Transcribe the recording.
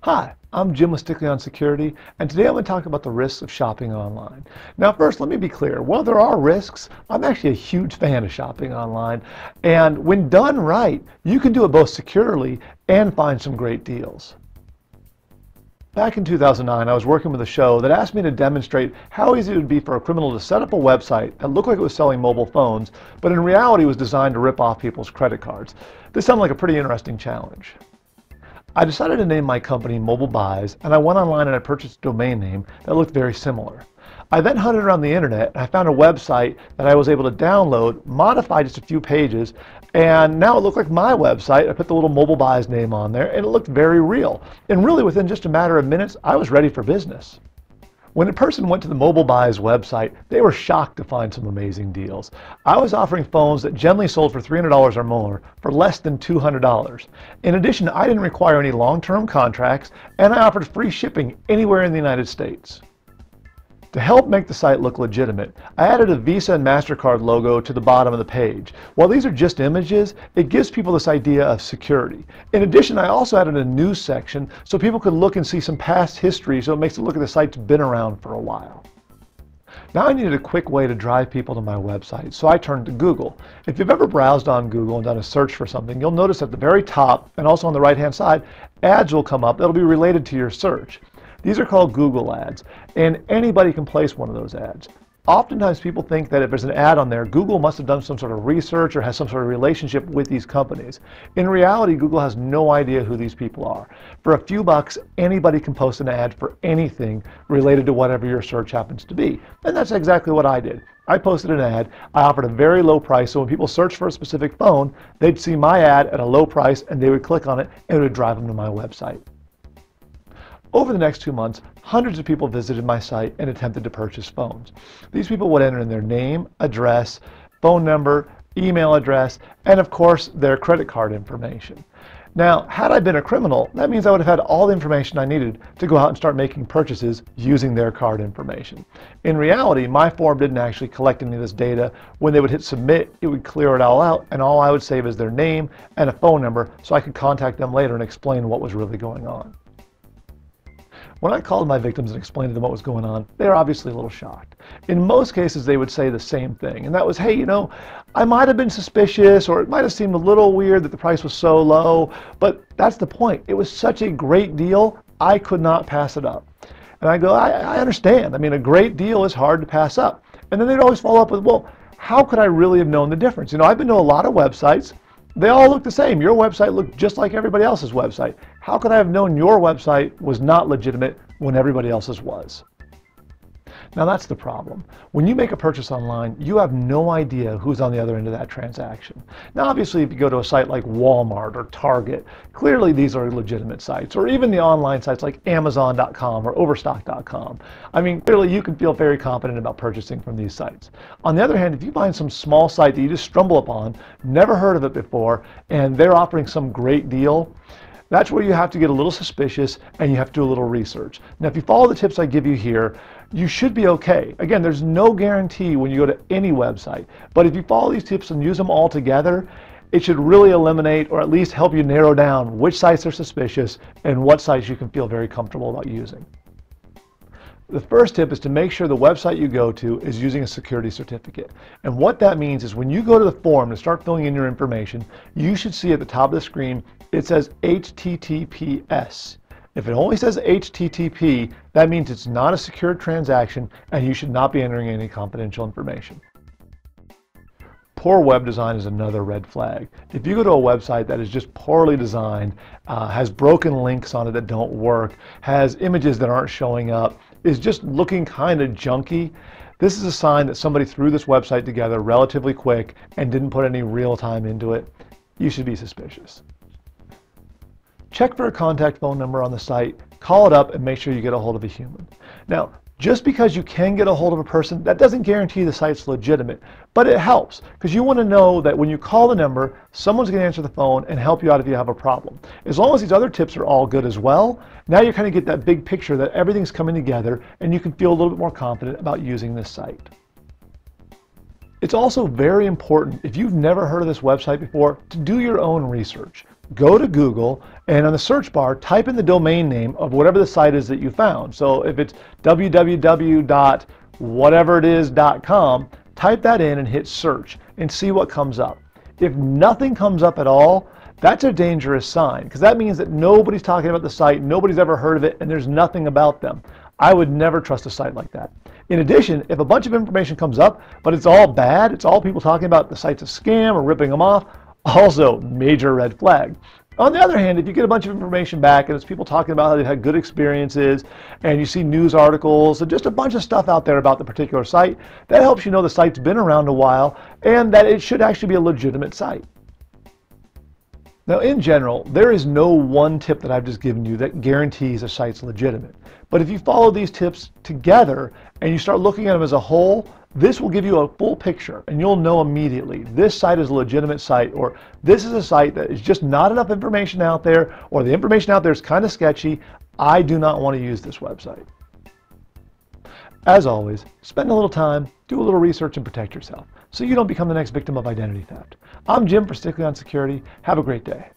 Hi, I'm Jim with Stickley on Security, and today I'm going to talk about the risks of shopping online. Now first, let me be clear. While there are risks, I'm actually a huge fan of shopping online, and when done right, you can do it both securely and find some great deals. Back in 2009, I was working with a show that asked me to demonstrate how easy it would be for a criminal to set up a website that looked like it was selling mobile phones, but in reality was designed to rip off people's credit cards. This sounded like a pretty interesting challenge. I decided to name my company Mobile Buys, and I went online and I purchased a domain name that looked very similar. I then hunted around the internet and I found a website that I was able to download, modify just a few pages, and now it looked like my website. I put the little Mobile Buys name on there and it looked very real. And really within just a matter of minutes, I was ready for business. When a person went to the Mobile Buys website, they were shocked to find some amazing deals. I was offering phones that generally sold for $300 or more for less than $200. In addition, I didn't require any long-term contracts, and I offered free shipping anywhere in the United States. To help make the site look legitimate, I added a Visa and MasterCard logo to the bottom of the page. While these are just images, it gives people this idea of security. In addition, I also added a news section so people could look and see some past history, so it makes it look like the site's been around for a while. Now I needed a quick way to drive people to my website, so I turned to Google. If you've ever browsed on Google and done a search for something, you'll notice at the very top and also on the right-hand side, ads will come up that'll be related to your search. These are called Google ads, and anybody can place one of those ads. Oftentimes people think that if there's an ad on there, Google must have done some sort of research or has some sort of relationship with these companies. In reality, Google has no idea who these people are. For a few bucks, anybody can post an ad for anything related to whatever your search happens to be. And that's exactly what I did. I posted an ad, I offered a very low price, so when people searched for a specific phone, they'd see my ad at a low price and they would click on it and it would drive them to my website. Over the next 2 months, hundreds of people visited my site and attempted to purchase phones. These people would enter in their name, address, phone number, email address, and of course their credit card information. Now, had I been a criminal, that means I would have had all the information I needed to go out and start making purchases using their card information. In reality, my form didn't actually collect any of this data. When they would hit submit, it would clear it all out, and all I would save is their name and a phone number so I could contact them later and explain what was really going on. When I called my victims and explained to them what was going on, they were obviously a little shocked. In most cases, they would say the same thing, and that was, hey, I might have been suspicious, or it might have seemed a little weird that the price was so low, but that's the point. It was such a great deal, I could not pass it up. And I go, I understand. I mean, a great deal is hard to pass up. And then they'd always follow up with, well, how could I really have known the difference? I've been to a lot of websites. They all look the same. Your website looked just like everybody else's website. How could I have known your website was not legitimate when everybody else's was? Now that's the problem. When you make a purchase online, you have no idea who's on the other end of that transaction. Now obviously if you go to a site like Walmart or Target, clearly these are legitimate sites, or even the online sites like Amazon.com or Overstock.com. I mean, clearly you can feel very confident about purchasing from these sites. On the other hand, if you find some small site that you just stumble upon, never heard of it before, and they're offering some great deal, that's where you have to get a little suspicious and you have to do a little research. Now, if you follow the tips I give you here, you should be okay. Again, there's no guarantee when you go to any website, but if you follow these tips and use them all together, it should really eliminate or at least help you narrow down which sites are suspicious and what sites you can feel very comfortable about using. The first tip is to make sure the website you go to is using a security certificate. And what that means is when you go to the form to start filling in your information, you should see at the top of the screen, it says HTTPS. If it only says HTTP, that means it's not a secured transaction and you should not be entering any confidential information. Poor web design is another red flag. If you go to a website that is just poorly designed, has broken links on it that don't work, has images that aren't showing up, is just looking kind of junky, this is a sign that somebody threw this website together relatively quick and didn't put any real time into it. You should be suspicious. Check for a contact phone number on the site, call it up, and make sure you get a hold of a human. Now, just because you can get a hold of a person, that doesn't guarantee the site's legitimate, but it helps because you want to know that when you call the number, someone's going to answer the phone and help you out if you have a problem. As long as these other tips are all good as well, now you kind of get that big picture that everything's coming together and you can feel a little bit more confident about using this site. It's also very important, if you've never heard of this website before, to do your own research. Go to Google and on the search bar, type in the domain name of whatever the site is that you found. So if it's www.whateverit.com, type that in and hit search and see what comes up. If nothing comes up at all, that's a dangerous sign, because that means that nobody's talking about the site, nobody's ever heard of it, and there's nothing about them. I would never trust a site like that. In addition, if a bunch of information comes up, but it's all bad, it's all people talking about the site's a scam or ripping them off, also major red flag. On the other hand, if you get a bunch of information back and it's people talking about how they've had good experiences and you see news articles and just a bunch of stuff out there about the particular site, that helps you know the site's been around a while and that it should actually be a legitimate site. Now, in general, there is no one tip that I've just given you that guarantees a site's legitimate. But if you follow these tips together and you start looking at them as a whole, this will give you a full picture and you'll know immediately this site is a legitimate site, or this is a site that is just not enough information out there, or the information out there is kind of sketchy. I do not want to use this website. As always, spend a little time, do a little research, and protect yourself so you don't become the next victim of identity theft. I'm Jim for Strictly on Security. Have a great day.